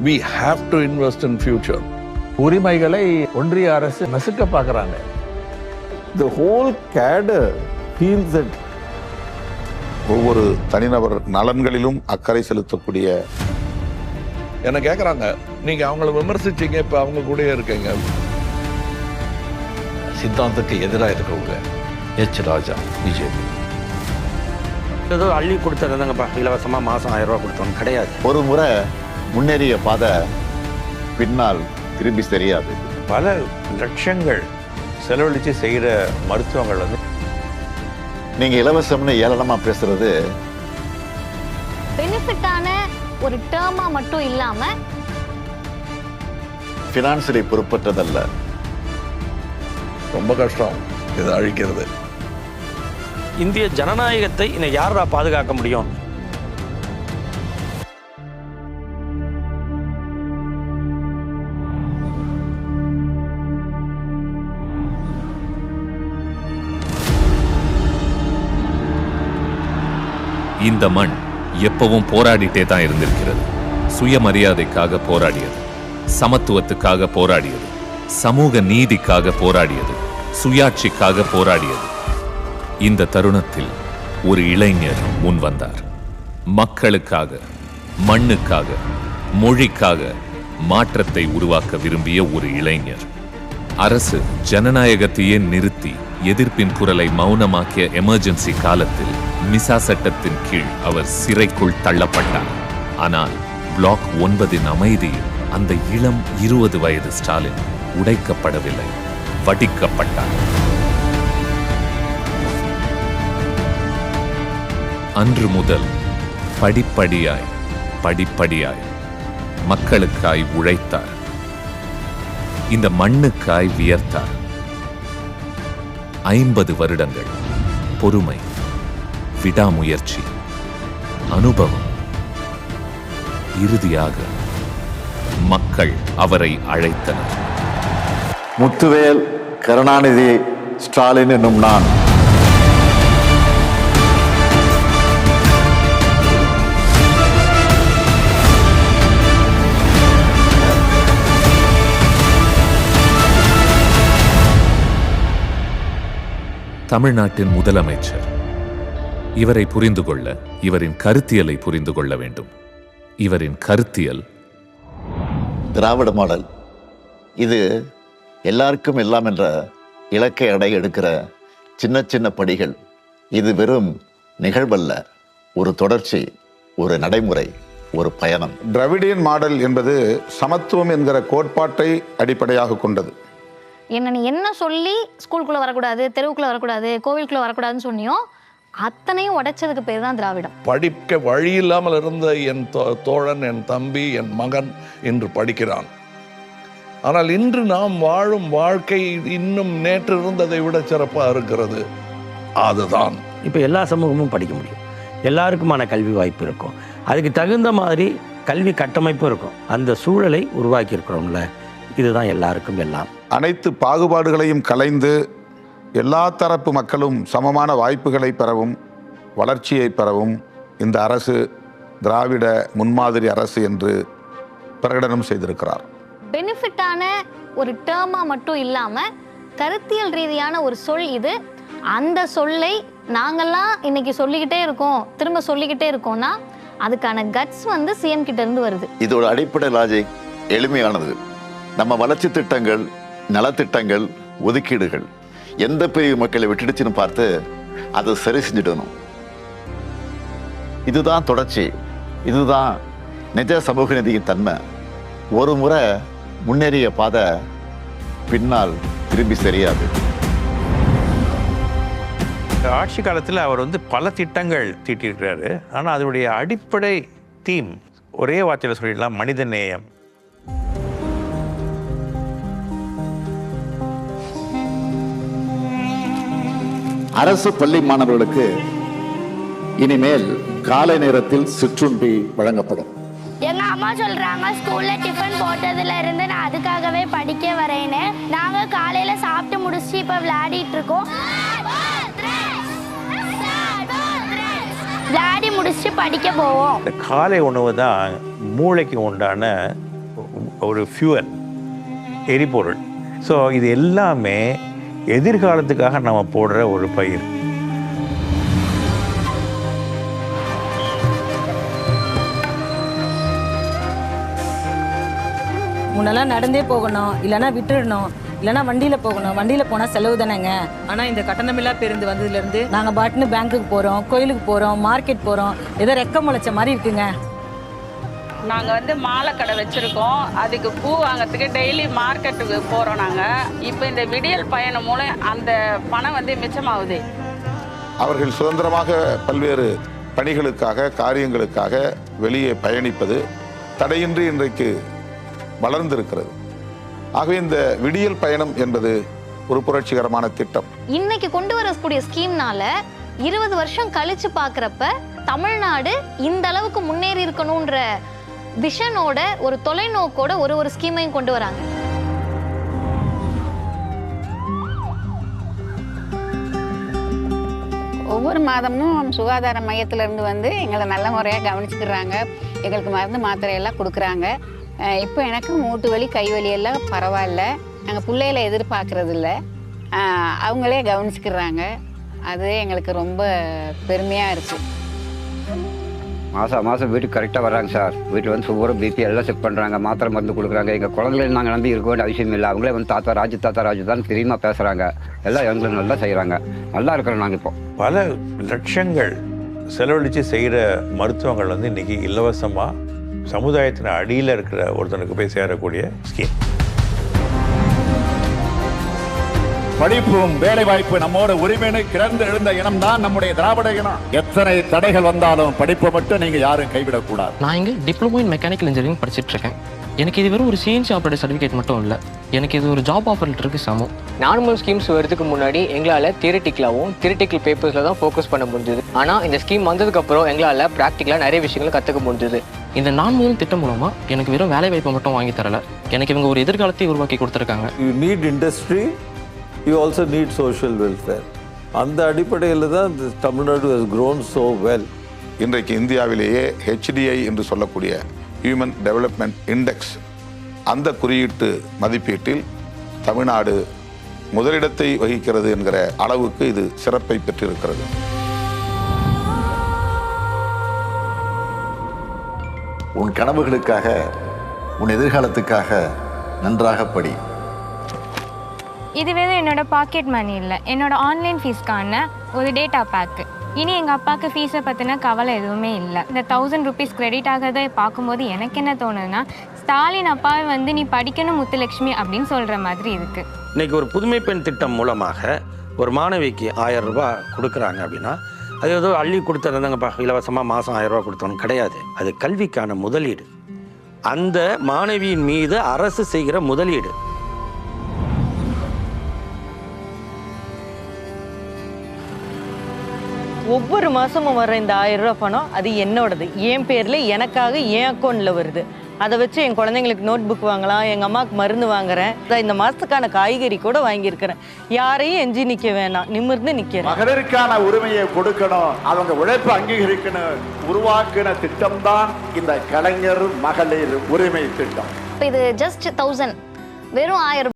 We have to invest in future. உரிமைகளை ஒன்றிய அரசு நசுக்க பார்க்குறாங்க. The whole cadre feels that ஒவ்வொரு தனிநபர் நலன்களிலும் அக்கறை செலுத்தக்கூடிய என்ன கேட்குறாங்க, நீங்கள் அவங்கள விமர்சிச்சீங்க, இப்போ அவங்க கூட இருக்கீங்க. சித்தாந்தத்துக்கு எதிராக இருக்கவங்க எச் ராஜா பிஜேபி ஏதோ அள்ளி கொடுத்துருந்தாங்கப்பா, இலவசமாக மாதம் 1000 ரூபா கொடுத்தோம் கிடையாது. ஒரு முறை முன்னேறிய பாதை பின்னால் திரும்பி தெரியாது. பல லட்சங்கள் செலவழித்து செய்கிற மருத்துவங்கள் வந்து நீங்க இலவசம்னு ஏளனமா பேசுறது பெனிஃபிட்டான ஒரு டேர்மா மட்டும் இல்லாம பினான்சியலை பொறுப்பற்றதல்ல. ரொம்ப கஷ்டம் இதை அழிக்கிறது. இந்திய ஜனநாயகத்தை இன்னும் யாரா பாதுகாக்க முடியும்? இந்த மண் எப்பவும் போராடிட்டே தான் இருந்திருக்கிறது. சுயமரியாதைக்காக போராடியது, சமத்துவத்துக்காக போராடியது, சமூக நீதிக்காக போராடியது, சுயாட்சிக்காக போராடியது. இந்த தருணத்தில் ஒரு இளைஞர் முன் வந்தார். மக்களுக்காக, மண்ணுக்காக, மொழிக்காக மாற்றத்தை உருவாக்க விரும்பிய ஒரு இளைஞர். அரசு ஜனநாயகத்தையே நிறுத்தி எதிர்ப்பின் குரலை மௌனமாக்கிய எமர்ஜென்சி காலத்தில் மிசா சட்டத்தின் கீழ் அவர் சிறைக்குள் தள்ளப்பட்டார். ஆனால் பிளாக் 9 அமைதியில் அந்த இளம் 20 வயது ஸ்டாலின் உடைக்கப்படவில்லை, வடிக்கப்பட்டார். அன்று முதல் படிப்படியாய் படிப்படியாய் மக்களுக்காய் உழைத்தார். இந்த மண்ணுக்காய் வியர்த்தார். 50 வருடங்கள் பொறுமை, விடாமுயற்சி, அனுபவம். இறுதியாக மக்கள் அவரை அழைத்தனர். முத்துவேல் கருணாநிதி ஸ்டாலின் என்னும் நான் தமிழ்நாட்டின் முதலமைச்சர். இவரை புரிந்து கொள்ள இவரின் கருத்தியலை புரிந்து கொள்ள வேண்டும். இவரின் கருத்தியல் திராவிட மாடல். இது எல்லாருக்கும் எல்லாம் என்ற இலக்கை அடைய எடுக்கிற சின்ன சின்ன படிகள். இது வெறும் நிகழ்வல்ல, ஒரு தொடர்ச்சி, ஒரு நடைமுறை, ஒரு பயணம். திராவிடியன் மாடல் என்பது சமத்துவம் என்கிற கோட்பாட்டை அடிப்படையாக கொண்டது. நீ என்ன சொல்லி ஸ்கூலுக்குள்ள வரக்கூடாது, தெருவுக்குள்ள வரக்கூடாது, கோவிலுக்குள்ள வரக்கூடாதுன்னு சொன்னியோ அத்தனையும் உடைச்சதுக்கு பேர் தான் திராவிடம். படிக்க வழி இல்லாமல் இருந்த என் தோழன், என் தம்பி, என் மகன் இன்று படிக்கிறான். ஆனால் இன்று நாம் வாழும் வாழ்க்கை இன்னும் நேற்று இருந்ததை விட சிறப்பாக இருக்கிறது. அதுதான் இப்போ எல்லா சமூகமும் படிக்க முடியும், எல்லாருக்குமான கல்வி வாய்ப்பு இருக்கும், அதுக்கு தகுந்த மாதிரி கல்வி கட்டமைப்பும் இருக்கும். அந்த சூழலை உருவாக்கி இருக்கிறோம்ல, இதுதான் எல்லாருக்கும் எல்லாம். அனைத்து பாகுபாடுகளையும் களைந்து எல்லா தரப்பு மக்களும் சமமான வாய்ப்புகளை பெறவும் வளர்ச்சியை பெறவும் இந்த அரசு திராவிட முன்மாதிரி அரசு என்று பிரகடனம் செய்திருக்கிறார். பெனிஃபிட்டான ஒரு டேர்மா மட்டும் இல்லாம கருத்தியல் ரீதியான ஒரு சொல் இது. அந்த சொல்லை நாங்கெல்லாம் இன்னைக்கு சொல்லிக்கிட்டே இருக்கோம், திரும்ப சொல்லிக்கிட்டே இருக்கோம்னா அதுக்கான கட்ஸ் வந்து சிஎம் கிட்ட இருந்து வருது. இதோட அடிப்படை லாஜிக் எளிமையானது. நம்ம வளர்ச்சி திட்டங்கள், நலத்திட்டங்கள், ஒதுக்கீடுகள் எந்த பிரிவு மக்களை விட்டுடுச்சுன்னு பார்த்து அதை சரி செஞ்சிடணும். இதுதான் தொடர்ச்சி, இதுதான் நிஜ சமூக நீதியின் தன்மை. ஒரு முறை முன்னேறிய பாதை பின்னால் திரும்பி தெரியாது. ஆட்சி காலத்தில் அவர் வந்து பல திட்டங்கள் தீட்டியிருக்கிறாரு. ஆனால் அதனுடைய அடிப்படை தீம் ஒரே வார்த்தையில் சொல்லிடலாம், மனித நேயம். அரசு பள்ளி மாணவர்களுக்கு இனிமேல் காலை நேரத்தில் சிற்றுண்டி வழங்கப்படும். எங்க அம்மா சொல்றாங்க ஸ்கூல்ல டிஃபன் போட்டதுல இருந்து நான் அதுக்காகவே படிக்க வரேன்னு. நாங்க காலையில சாப்பிட்டு முடிச்சு இப்ப விளையாடிட்டு இருக்கோம். விளையாடி முடிச்சு படிக்க போவோம். இந்த காலை உணவு தான் மூளைக்கு உண்டான ஒரு ஃபியூவல், எரிபொருள். ஸோ இது எல்லாமே எதிர்காலத்துக்காக நம்ம போடுற ஒரு பயிர். முன்னெல்லாம் நடந்தே போகணும், இல்லைன்னா விட்டுடணும், இல்லைன்னா வண்டியில் போகணும். வண்டியில் போனால் செலவு தானேங்க. ஆனால் இந்த கட்டணமில்லா பேருந்து வந்ததுலேருந்து நாங்கள் பாட்டுன்னு பேங்க்குக்கு போகிறோம், கோயிலுக்கு போகிறோம், மார்க்கெட் போகிறோம். ஏதோ ரெக்க முளைச்ச மாதிரி இருக்குங்க. நாங்கள் வந்து மாலை கடை வச்சுருக்கோம். அதுக்கு பூ வாங்கிறதுக்கு டெய்லி மார்க்கெட்டுக்கு போகிறோம் நாங்கள். இப்போ இந்த விடியல் பயணம் மூலம் அந்த பணம் வந்து மிச்சமாகுது. அவர்கள் சுதந்திரமாக பல்வேறு பணிகளுக்காக, காரியங்களுக்காக வெளியே பயணிப்பது தடையின்றி இன்றைக்கு வளர்ந்திருக்கிறது. ஆகவே இந்த விடியல் பயணம் என்பது ஒரு புரட்சிகரமான திட்டம். இன்னைக்கு கொண்டு வரக்கூடிய ஸ்கீம்னால 20 வருஷம் கழிச்சு பார்க்குறப்ப தமிழ்நாடு இந்த அளவுக்கு முன்னேறி இருக்கணும்ன்ற விஷனோட, ஒரு தொலைநோக்கோட ஒரு ஸ்கீமையும் கொண்டு வராங்க. ஒவ்வொரு மாதமும் சுகாதார மையத்திலேருந்து வந்து எங்களை நல்ல முறையாக கவனிச்சுக்கிறாங்க. எங்களுக்கு மருந்து மாத்திரையெல்லாம் கொடுக்குறாங்க. இப்போ எனக்கு மூட்டு வலி, கை வலி எல்லாம் பரவாயில்ல. நாங்கள் பிள்ளைகளை எதிர்பார்க்கறதில்ல, அவங்களே கவனிச்சுக்கிறாங்க. அது எங்களுக்கு ரொம்ப பெருமையாக இருக்குது. மாதம் வீட்டுக்கு கரெக்டாக வர்றாங்க சார். வீட்டில் வந்து சுகர், பிபி எல்லாம் செக் பண்ணுறாங்க, மாத்திரை மருந்து கொடுக்குறாங்க. எங்கள் குழந்தைகளை நாங்கள் நம்பி இருக்க வேண்டிய அவசியம் இல்லை. அவங்களே வந்து தாத்தா ராஜு தான் தெரியுமா பேசுகிறாங்க. எல்லாம் எங்களுக்கு நல்லா செய்கிறாங்க. நல்லா இருக்கிறோம் நாங்கள். இப்போ பல லட்சங்கள் செலவழித்து செய்கிற மருத்துவங்கள் வந்து இன்றைக்கி இலவசமாக சமுதாயத்தின் அடியில் இருக்கிற ஒருத்தனுக்கு போய் சேரக்கூடிய ஸ்கீம். படிப்பும் வேலை வாய்ப்பு நம்மோட உரிமையை கிடந்து எழுந்த இனம் தான் நம்முடைய திராவிட இனம். எத்தனை தடைகள் வந்தாலும் படிப்பை மட்டும் நீங்க யாரும் கைவிடக்கூடாது. நான் இங்கே டிப்ளமோ இன் மெக்கானிக்கல் இன்ஜினியரிங் படிச்சுட்டு இருக்கேன். எனக்கு இது வெறும் ஒரு சிஎன்சி ஆப்ரேட்டர் சர்டிஃபிகேட் மட்டும் இல்லை, எனக்கு இது ஒரு ஜாப் ஆஃபர் லெட்டருக்கு சமம். நார்மல் ஸ்கீம்ஸ் வரதுக்கு முன்னாடி எங்களால் தியரிட்டிக்கல் பேப்பர்ஸில் தான் ஃபோக்கஸ் பண்ண முடிஞ்சது. ஆனால் இந்த ஸ்கீம் வந்ததுக்கப்புறம் எங்களால் ப்ராக்டிக்கலாக நிறைய விஷயங்களை கற்றுக்க முடிஞ்சது. இந்த நான் முதல் திட்டம் மூலமாக எனக்கு வெறும் வேலை வாய்ப்பை மட்டும் வாங்கி தரல, எனக்கு இவங்க ஒரு எதிர்காலத்தை உருவாக்கி கொடுத்துருக்காங்க. You need industry, you also need social welfare. அந்த அடிப்படையில் தான் Tamil Nadu has grown so well. இன்றைக்கு இந்தியாவிலேயே HDI என்று சொல்லக்கூடிய ஹியூமன் டெவலப்மெண்ட் இண்டெக்ஸ், அந்த குறியீட்டு மதிப்பீட்டில் தமிழ்நாடு முதலிடத்தை வகிக்கிறது என்கிற அளவுக்கு இது சிறப்பை பெற்றிருக்கிறது. உன் கனவுகளுக்காக, உன் எதிர்காலத்துக்காக நன்றாக படி. இது வெறும் என்னோட பாக்கெட் மணி இல்லை, என்னோட ஆன்லைன் ஃபீஸ்க்கான ஒரு டேட்டா பேக்கு. இனி எங்கள் அப்பாவுக்கு ஃபீஸை பற்றின கவலை எதுவுமே இல்லை. இந்த 1000 rupees கிரெடிட் ஆகிறதை பார்க்கும்போது எனக்கு என்ன தோணுதுன்னா, ஸ்டாலின் அப்பாவை வந்து நீ படிக்கணும் முத்துலட்சுமி அப்படின்னு சொல்கிற மாதிரி இருக்குது. இன்னைக்கு ஒரு புதுமை பெண் திட்டம் மூலமாக ஒரு மாணவிக்கு 1000 ரூபாய் கொடுக்குறாங்க அப்படின்னா, அது ஏதோ அள்ளி கொடுத்துருந்தாங்கப்பா இலவசமாக மாதம் 1000 ரூபா கொடுத்தோன்னு கிடையாது. அது கல்விக்கான முதலீடு, அந்த மாணவியின் மீது அரசு செய்கிற முதலீடு. ஒவ்வொரு மாதமும் வர இந்த 1000 ரூபா பணம் அது என்னோடது, என் பேரில் எனக்காக என் அக்கௌண்ட்டில் வருது. அதை வச்சு என் குழந்தைங்களுக்கு நோட் புக் வாங்கலாம், எங்கள் அம்மாவுக்கு மருந்து வாங்குறேன், இந்த மாதத்துக்கான காய்கறி கூட வாங்கியிருக்கிறேன். யாரையும் எஞ்சி நிற்க வேணாம், நிமிர்ந்து நிற்கிறேன். மகளிருக்கான உரிமையை கொடுக்கணும், அவங்க உழைப்பு அங்கீகரிக்கணும், உருவாக்கின திட்டம் தான் இந்த கலைஞர் மகளிர் உரிமை திட்டம். இப்போ இது ஜஸ்ட் 1000, வெறும் 1000